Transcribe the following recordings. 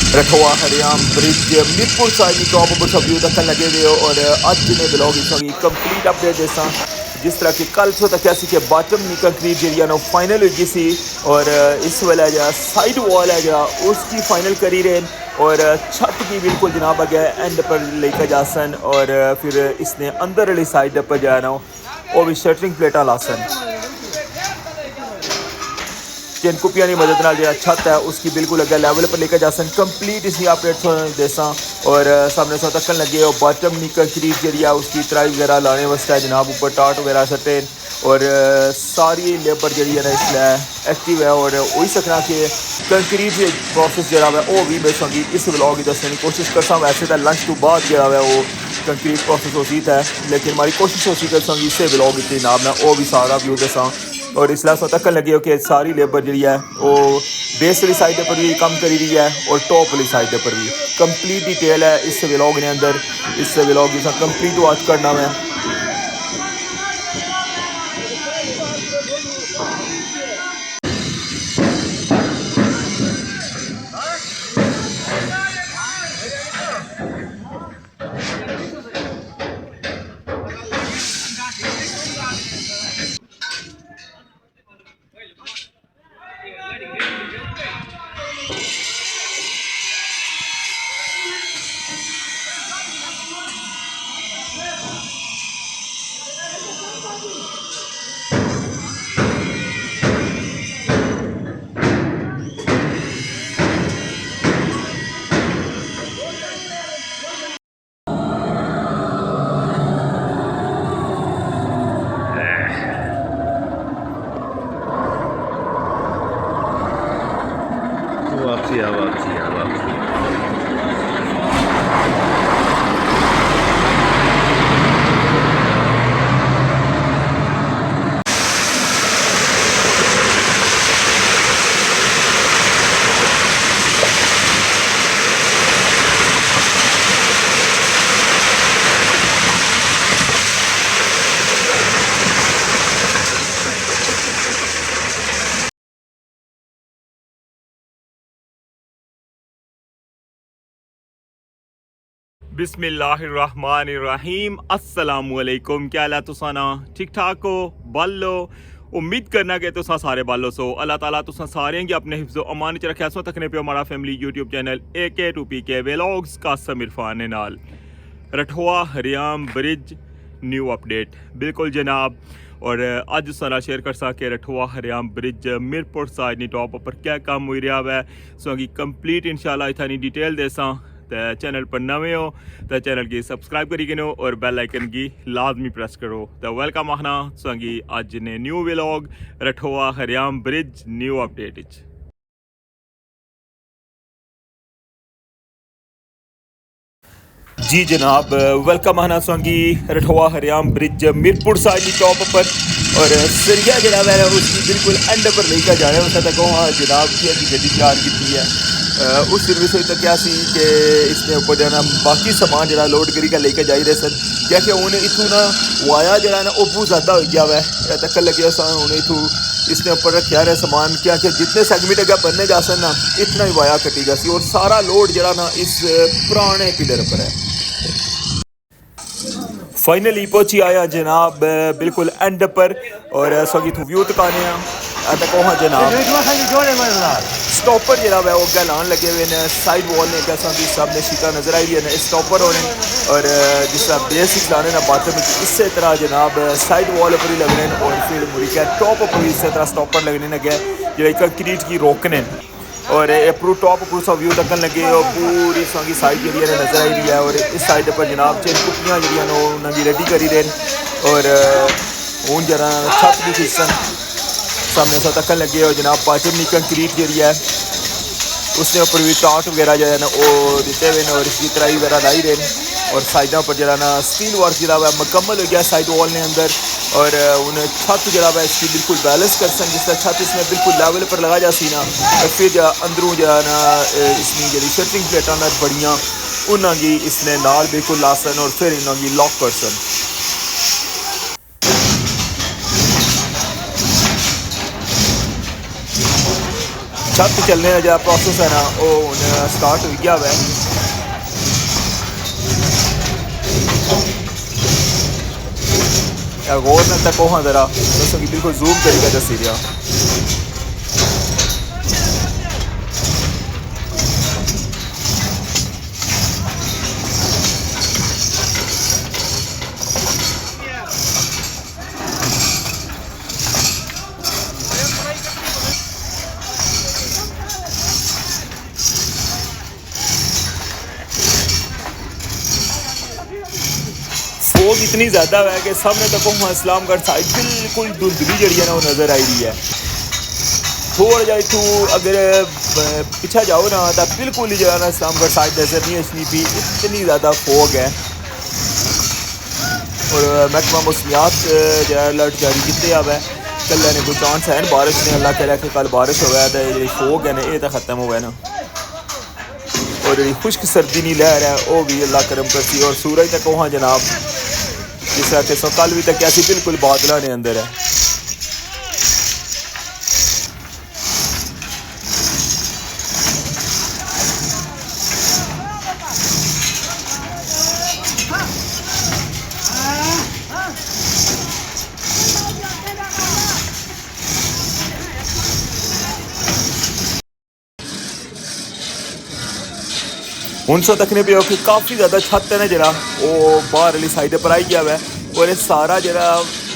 Rathwa हरियाम bridge Mirpur side की top पर सब व्यू दखन लगे हुए हो और अज ने ब्लॉग की कंप्लीट अपडेट देसा जिस तरह कि कल सो तक कि बाटम नी कंक्रीट जी फाइनल हो गई सी और इस वेले जो साइड वॉल है जो उसकी फाइनल करी रहे और छत की बिल्कुल जनाब अगे एंड पर लेकर जा सन और फिर इसने अंदर वाली साइड पर जो है ना वो भी शटरिंग प्लेटा ला सन चिनकुपिया की मदद नाल जो छत है उसकी बिल्कुल अगर लैवल पर लेकर जा सन कंप्लीट इसकी अपडेट देसा और सामने सो तकन लगे और बॉटम नी कंक्रीट जी है उसकी तराई वगैरह लाने वास्ते जनाब ऊपर टाट वगैरह सटे और सारी लेबर जी है ना इसलिए एक्टिव है और हो ही सकना कि कंक्रीट प्रोसेस जो है वो भी मैं इस ब्लॉग की दसने की कोशिश करसा वैसे तो लंच तो बाद जो है वो कंक्रीट प्रोसेस हो सी है लेकिन हमारी कोशिश हो सी कर इस ब्लॉग की जनाब मैं वो भी सारा व्यू दसा और इसलिए सो तक लगे हो कि सारी लेबर जी है वो बेस वाली साइड पर भी काम करी रही है और टॉप वाली साइड पर भी कंप्लीट डिटेल है इस व्लॉग ने अंदर इस व्लॉग की कंप्लीट वॉच करना मैं वापसी वापसी वापसी बिस्मिल्लाहिर्रहमानिर्रहीम अस्सलामुअलैकुम क्या हाल है तुसाना ठीक ठाक हो बालो उम्मीद करना कि तुसा सारे बालो सो अल्लाह ताला तुसा सारे की अपने हिफ्ज़ो अमान च रखे सो तकने पे हमारा family YouTube channel AK2PK vlogs Qasim Irfan नाल रठवा हरियाम ब्रिज न्यू अपडेट बिल्कुल जनाब और अज सारा शेयर कर सके रठवा हरियाम ब्रिज मीरपुर साइड टॉप पर क्या काम हो रहा है सो की कंप्लीट इंशाल्लाह इतना डिटेल देसा तो चैनल पर नवे हो तो चैनल की सब्सक्राइब करी गिनो और बेल आइकन की लाजमी प्रेस करो तो वेलकम आखना संगी अज ने new vlog Rathwa हरियाम bridge new update जी जनाब वेलकम आना संगी रठवा हरियाम ब्रिज मीरपुर साइड की टॉप पर और सरिया जरा है उसकी बिल्कुल एंड पर लेकर जा रहे हैं तक हाँ जनाब की अभी गड्डी तैयार की है उस सर्विस तक क्या सी कि इसने ऊपर जाना बाकी सामान जरा लोड करी का लेकर जा रहे सर क्या कि उन्हें इतों ना वाया जरा ना बहुत ज़्यादा हो गया है तक लगे उन्हें इतों इसने ऊपर रखा रहा सामान क्या कि जितने सेगमेंट अगर बनने जा सन ना इतना ही वाया कटी जा सी और सारा लोड जरा ना इस पुराने पिलर पर है फाइनली पहुंची आया जनाब बिल्कुल एंड पर और सगी तो व्यू तकाने तक हाँ जनाब स्टॉपर जरा है वो अगर लान लगे हुए हैं साइड वॉल ने कैसा भी सामने शीटा नजर आई रही है स्टॉपर होने और जिस तरह बेसिक लाने ना बाथरूम में इस तरह जनाब साइड वॉल पर ही लगने और फिर मुड़ी क्या टॉप पर भी इस तरह स्टॉपर लगने लगे जो कंक्रीट की रोकने और पूरा टॉप पूरा सा व्यू तकन लगे और पूरी संगी साइड जी नजर आई रही है और इस साइड पर जनाब चिनकुपियाँ जी उन्होंने रेडी करी रहे और हूँ जरा छत भी खिसन सामने सा तकन लगे और जनाब पाचम नी कंक्रीट जी है उसने ऊपर भी टाट वगैरह जो है ना वो दिते हुए और इसकी तराई वगैरह लाई रहे और साइडों पर जरा ना स्टील वर्क जरा है मुकम्मल हो गया साइड वॉल ने अंदर और उन्हें छत जरा है इसकी बिल्कुल बैलेंस कर सन जिस तरह छत इसमें बिल्कुल लेवल पर लगा जा सी ना तो फिर अंदरों जो है ना इसमें जी शटरिंग प्लेटा ना बड़ियाँ उन्होंने इसने नाल बिल्कुल ला सन और फिर इन्होंने लॉक कर सन छत चलने का जो प्रोसेस है ना वो हुण स्टार्ट हो गया है। गौर न तक हाँ जरा तुसें बिल्कुल जूम करियै दस्सी दिया। फोग इतनी ज़्यादा है कि सामने तक वहाँ इस्लामगढ़ साइड बिल्कुल धुंधली जड़ी है ना वो नज़र आई रही है। थोड़ा जा इतू अगर पीछा जाओ ना तो बिल्कुल ही जो है ना इस्लामगढ़ साइड नज़र नहीं आनी भी, इतनी ज़्यादा फोग है। और महकमा मौसमियात जो है अलर्ट जारी किए अब है। कल ने कोई चांस है बारिश ने, अल्लाह कह कि कल बारिश हो गया तो जी फोग है ना ये तो ख़त्म हो गया ना। और जी खुश्क सर्दी नहीं लहर है वो भी अल्लाह करम करती। और सूरज तक वहाँ जनाब जिस तरह से कल भी तक ऐसी बिल्कुल बादलों ने अंदर है। हूँ सो तकने पे हो कि काफ़ी ज़्यादा छत है ना जरा वो बाहर वाली साइड पर आई गया है। और ये सारा जरा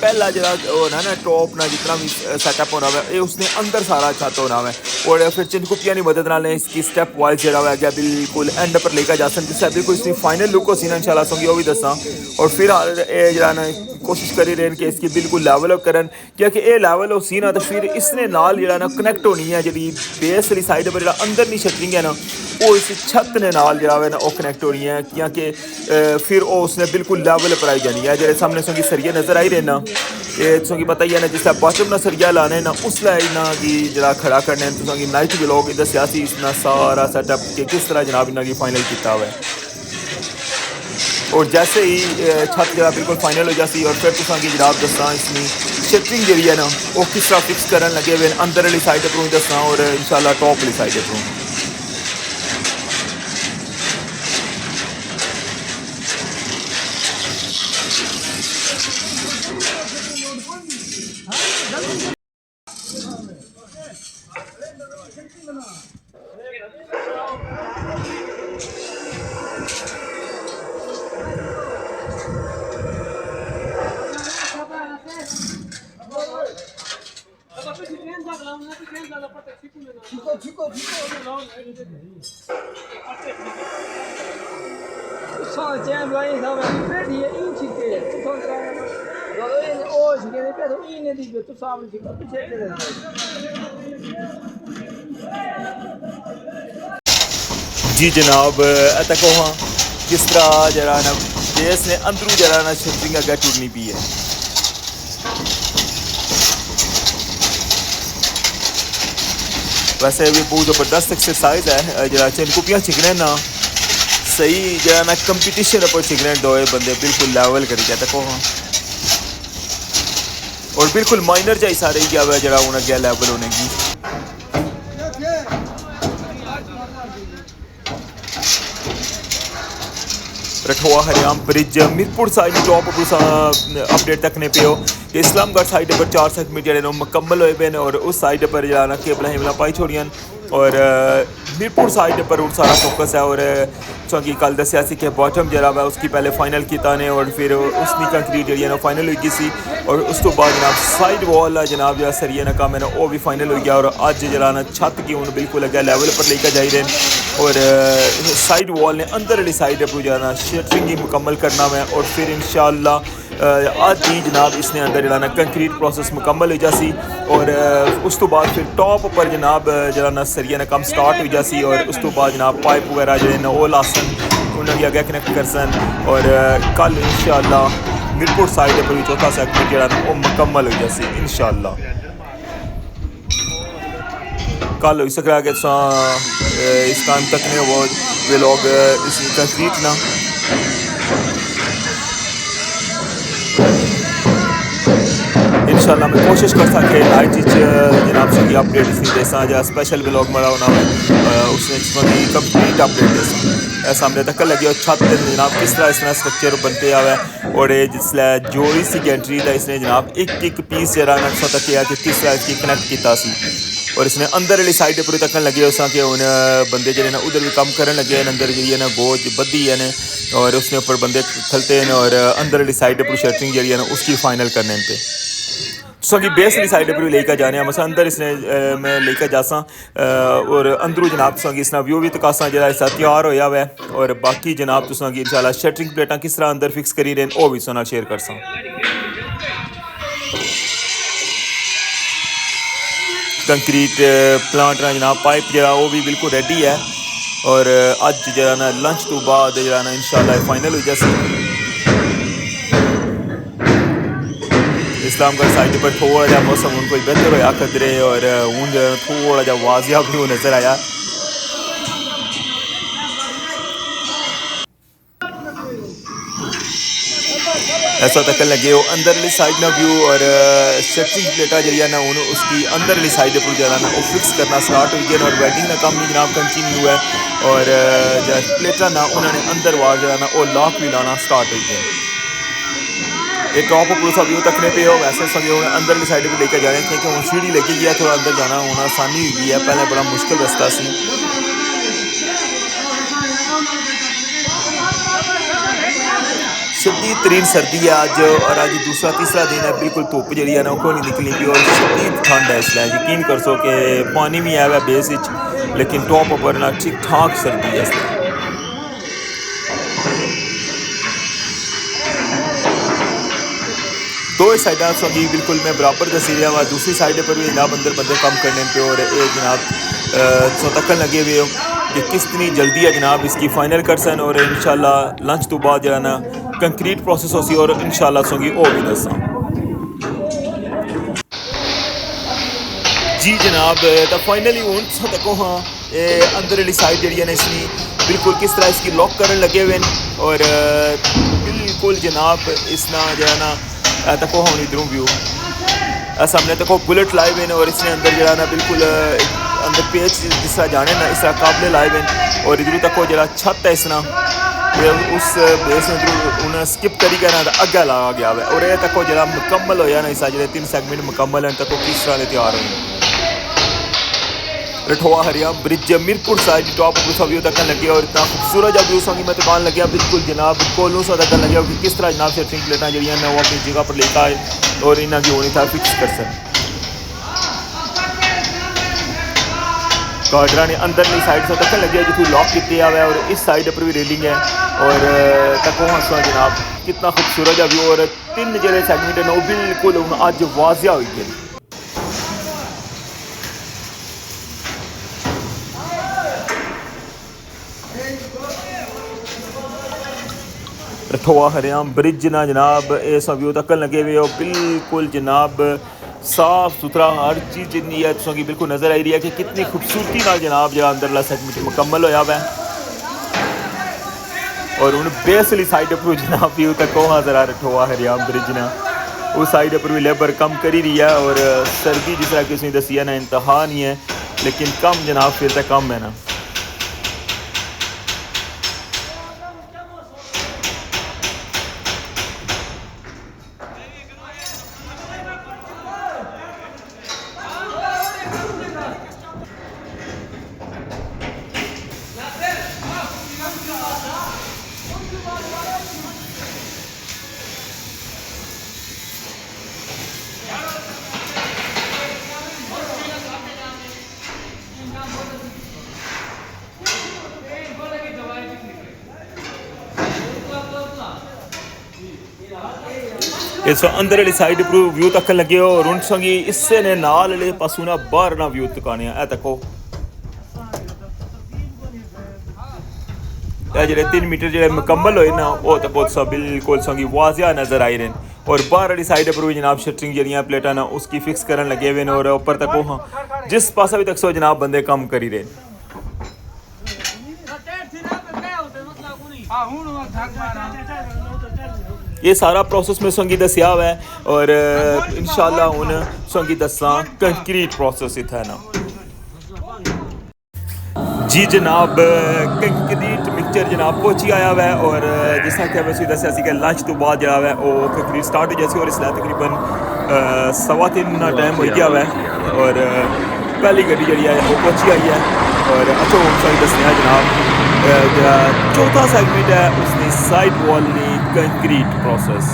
पहला जरा होना ना टॉप ना जितना भी सेटअप होना है ये उसने अंदर सारा छत होना है। और फिर चिनकुपिया की मदद नाल इसकी स्टैप वाइज जरा है गया बिल्कुल एंड पर लेकर जा सकते जिससे बिल्कुल इसकी फाइनल लुक हो सी ना इंशाल्लाह सोंगी वो भी दसा। और फिर ये जरा ना कोशिश करी रहे कि इसकी बिल्कुल लैवल अप करन क्योंकि ये लैवल हो सी ना तो फिर इसने नाल जरा ना कनैक्ट होनी है जी बेस वाली साइड पर जो अंदर नहीं शटरिंग है ना वो इस छत ने नाल जरा है ना वो कनैक्ट होनी है क्योंकि फिर वो उसने बिल्कुल लैवल पर आई जानी है। जो सामने सोंगी सरिया नज़र आई रहे ना ये सोंगी पता ही है ना जिसका बॉटम ना सरिया लाने ना उस ना कि जरा खड़ा करने तो सोंगी नाइट के लोग इधर सियासी इसना सारा सेटअप के किस तरह जनाब इन्हों की फाइनल किया हुआ है। और जैसे ही छत जरा बिल्कुल फाइनल हो जाती और फिर तुसा की जनाब दसा इसमें शटरिंग जी है ना वो किस तरह फिक्स करन लगे हुए अंदर वाली साइड पर दसा और इंशाल्लाह टॉप वाली साइड पर। जी जनाब तक हाँ किस तरह जरा ना बेस ने अंदरू जरा ना शटरिंग अगर टूटनी पी है। वैसे भी बहुत ज़बरदस्त एक्सरसाइज है जरा चिनकुपियाँ छिकने ना सही जरा ना कंपटीशन पर छिकने दो बंदे बिल्कुल लेवल करी जाता को हाँ। और बिल्कुल माइनर जाई सारे गया हुआ जरा उन्हें गया लेवल होने की। Rathwa हरियाम bridge Mirpur side top update तकने पे हो इस्लामगढ़ साइड पर 4 सेंटीमीटर जो मुकम्मल हुए पे और उस साइड पर जाना केबल हिमला पाई छोड़ियन और मीरपुर साइड पर सारा फोकस है। और चूँकि कल दसिया कि बॉटम जरा है उसकी पहले फाइनल किया ने और फिर उसकी कंक्रीट जी ना फाइनल हो गई सी और उस तो बाद जनाब साइड वॉल जनाब जो सरिया ना काम है ना वो भी फाइनल हो गया। और अज जरा ना छत की हूँ बिल्कुल अगर लैवल पर लेकर जा रहे हैं और साइड वॉल ने अंदर वाली साइड पर जाना शटरिंग ही मुकम्मल करना है। और फिर इंशाअल्लाह आज ही जनाब इसने अंदर जरा ना कंक्रीट प्रोसेस मुकम्मल हो जासी और उस तो बाद फिर टॉप पर जनाब जरा ना सरिया ना काम स्टार्ट हो जासी और उस तो बाद जनाब पाइप वगैरह जो ना वो लासन उन्हें अगर कनेक्ट कर सन और कल इंशाअल्लाह मीरपुर साइड पर भी चौथा सेक्टर जरा वो मुकम्मल हो जासी इंशाअल्लाह। कल हो सकता है कि इस टाइम तक ने वो वे लोग इस कंक्रीट ना इंशाल्लाह मैं कोशिश कर सके नाइट जनाब संगी अपडेट इसमें देसा या स्पेशल ब्लॉग बड़ा होना है उसने संगी कंप्लीट अपडेट देसा सामने तक लगी और छत जनाब किस तरह इसमें स्ट्रक्चर बनते आवे और जिसलै जोड़ी सी गैंट्री का इसने जनाब एक पीस जरा नक्शा तक किया कि किस तरह इसकी कनैक्ट किया और इसने अंदर वाली साइड पर तक लगे उस कि हूँ बंदे जो उधर भी कम कर लगे अंदर जी ना बोझ बद्धी है और उसने ऊपर बंदे खलते हैं और अंदर वाली साइड पर शटरिंग जी है उसकी फाइनल करने पे सो बेस वाली साइड पर भी लेकर जाने मसा अंदर इसने मैं लेकर जासा और अंदरू जनाब तुसें इसना व्यू भी तकासा जो हिस्सा तैयार होया हुआ है और बाकी जनाब तुसें इंशाल्लाह शटरिंग प्लेटां किस तरह अंदर फिक्स करी रहे वो भी तुसें शेयर करसा। कंक्रीट प्लांट जनाब पाइप जरा वो भी बिल्कुल रेडी है और अज जरा ना लंच तो बाद जरा ना इंशाल्लाह फाइनल हो जाए। इस्लामगढ़ साइड पर थोड़ा जहा मौसम उनको बेहतर होया कदरे और हूँ थोड़ा जहा वाजिया भी नज़र आया। ऐसा तक लगे वो अंदर वाली साइड ना व्यू और शटरिंग प्लेटा जी ना हूँ उसकी अंदर वाली साइड पर जरा ना वो फिक्स करना स्टार्ट हुई गया और वेल्डिंग का काम भी जनाब कंटिन्यू है और प्लेटा ना उन्होंने अंदर वार जरा ना वो लॉक भी लाना स्टार्ट हुई गया। ये टॉप पर सब व्यू तकने पे हो वैसे सब हूँ अंदर वाली साइड पर लेकर जा रहे हैं क्योंकि हूँ सीढ़ी लेके गया थोड़ा अंदर जाना हूँ आसानी हुई है पहले बड़ा मुश्किल रास्ता सी। शदीद तरीन सर्दी है अज और अज दूसरा तीसरा दिन है बिल्कुल धुप जी है ना वो नहीं निकली पी और शदीद ठंड है इसलिए यकीन कर सो कि पानी भी है बेस लेकिन टॉप पर ना ठीक ठाक सर्दी है इसलिए। दो साइडा सभी बिल्कुल मैं बराबर दसी रहा वहाँ दूसरी साइड पर भी जनाब अंदर बंदे कम करने पे और ये जनाब सो तकन लगे हुए हो कि कितनी जल्दी है जनाब इसकी फाइनल कर सन और इंशाल्लाह लंच तो बाद जरा ना कंक्रीट प्रोसेस हो सी और इंशाल्लाह सोगी वो भी दसा जी जनाब। तो फाइनली हूँ देखो हाँ ये अंदर वाली साइड जी ने इसकी बिल्कुल किस तरह इसकी लॉक करने लगे हुए हैं और बिल्कुल जनाब इसना जो है ना तको हाँ इधरों व्यू सामने तको बुलेट लाए हुए हैं और इसने अंदर जरा ना बिल्कुल अंदर पेच जिस तरह जाने ना इस तरह काबले लाए हुए और इधरों तक जरा छत है इसना उस बेस उन्हें स्किप करी कर अग्गे ला गया है और ये तक जरा मुकम्मल होया ना इस जो 3 सेगमेंट मुकम्मल हैं तक किस तरह तैयार हो रठोआ हरियाम ब्रिज मीरपुर साइड टॉप पर व्यू तक लगे और इतना खूबसूरत जब व्यू संगी मैं दुकान लगे बिल्कुल जनाब कोलू सा तक लगे कि किस तरह जनाब शटरिंग प्लेटा जी वो अपनी जगह पर लेकर आए और इन्हें की होनी था फिक्स कर सकें। गार्डरा ने अंदर वाली साइड से तक लगे जितनी लॉक की हुआ है और इस साइड पर भी रेलिंग है और तको हंसना जनाब कितना खूबसूरत है व्यू और 3 जो सेगमेंट है वो बिल्कुल अज वाजिया हुई गई। रठोआ हरियाम ब्रिज ना जनाब ये सब व्यू तक लगे हुए हो बिल्कुल जनाब साफ सुथरा हर चीज़ जितनी है तुझे बिल्कुल नज़र आई रही है कि कितनी खूबसूरती ना जनाब जो अंदरला सेगमेंट मुकम्मल होया हुआ है और हूँ बेस वाली साइड पर जनाब व्यू तक हाँ जरा रठोआ हरियाम ब्रिज ना उस साइड पर भी लेबर कम करी रही है और सर्दी जिस तरह किसी दसी है ना इंतहा नहीं है लेकिन कम जनाब फिर तक कम है ना। इस अंदर वाली साइड पर व्यू तक लगे हो और संगी इससे ने नाल वाले पासों ना बाहर ना व्यू तकाने ए तको जो 3 मीटर जो मुकम्मल होए ना वो तको सब बिल्कुल संगी वाजिया नज़र आई रहे और बाहर वाली साइड पर भी जनाब शटरिंग जरिया प्लेटा ना उसकी फिक्स करने लगे हुए और ऊपर तक हाँ जिस पासा भी तक सो जनाब बंदे कम करी रहे। ये सारा प्रोसेस में संगी दसिया हुआ है और इंशाल्लाह हुन संगी दसा कंक्रीट प्रोसेस इत्थै ना जी जनाब कंक्रीट मिक्सचर जनाब पहुंची आया हुआ है और जिस तरह कि मैं दसिया सी कि लंच तो बाद जो है वो कंक्रीट स्टार्ट हो जैसे और इसलिए तकरीबन 3:15 का टाइम हो गया हुआ है और पहली गड्डी जी है वो पहुंची आई है और अच्छो सही दसने जनाब चौथा सेगमेंट है उसने साइड वॉल ने कंक्रीट प्रोसेस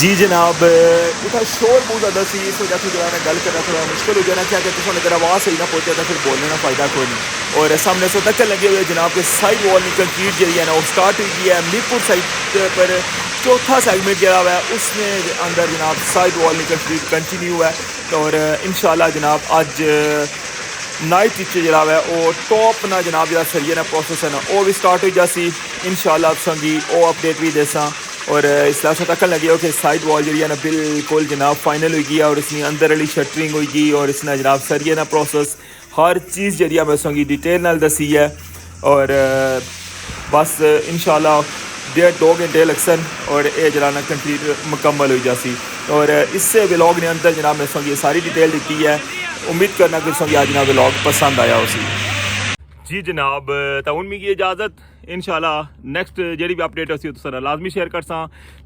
जी जनाब इतना शोर बहुत ज़्यादा सी इस वजह से जो है ना गल करना थोड़ा मुश्किल हो जाना क्या कहते हैं अगर आवाज़ सही ना पहुँचे तो फिर बोलने का फ़ायदा कोई नहीं और सामने से धक्के लगे हुए जनाब के साइड वॉल में कंक्रीट जी है ना वो स्टार्ट हुई है मीरपुर साइड पर चौथा सेगमेंट जो है उसमें अंदर जनाब साइड वॉल में कंक्रीट कंटिन्यू है और इंशाल्लाह जनाब अज नाइट जो है वो टॉप ना जनाब जो सरिये ना प्रोसेस है ना वो भी स्टार्ट हो जासी इंशाल्लाह संगी वो अपडेट भी देसा और इस तरह से तकन लगे हो कि साइड वॉल जी है ना बिल्कुल जनाब फाइनल होगी और इसमें अंदर वाली शटरिंग होगी और इसने जनाब सरिये ना प्रोसेस हर चीज़ जी मैं संगी डिटेल नाल दसी है और बस इंशाल्लाह 1.5-2 घंटे लगसन और ये जरा ना कंप्लीट मुकम्मल हो जासी और इससे व्लॉग ने अंदर जनाब मैं संगी सारी डिटेल दी है उम्मीद करना कि संगी आज ना व्लॉग पसंद आया उसी जी जनाब तो हूँ मिगी इजाज़त इंशाल्लाह नेक्स्ट जी भी अपडेट उसी तो लाजमी शेयर कर सा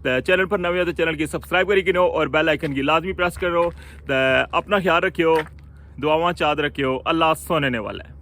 चैनल पर नवे हो तो चैनल की सब्सक्राइब करी किनो और बेल आइकन की लाजमी प्रेस करो तो अपना ख्याल रखियो दुआवां चाद रखियो अल्लाह सोने वाला है।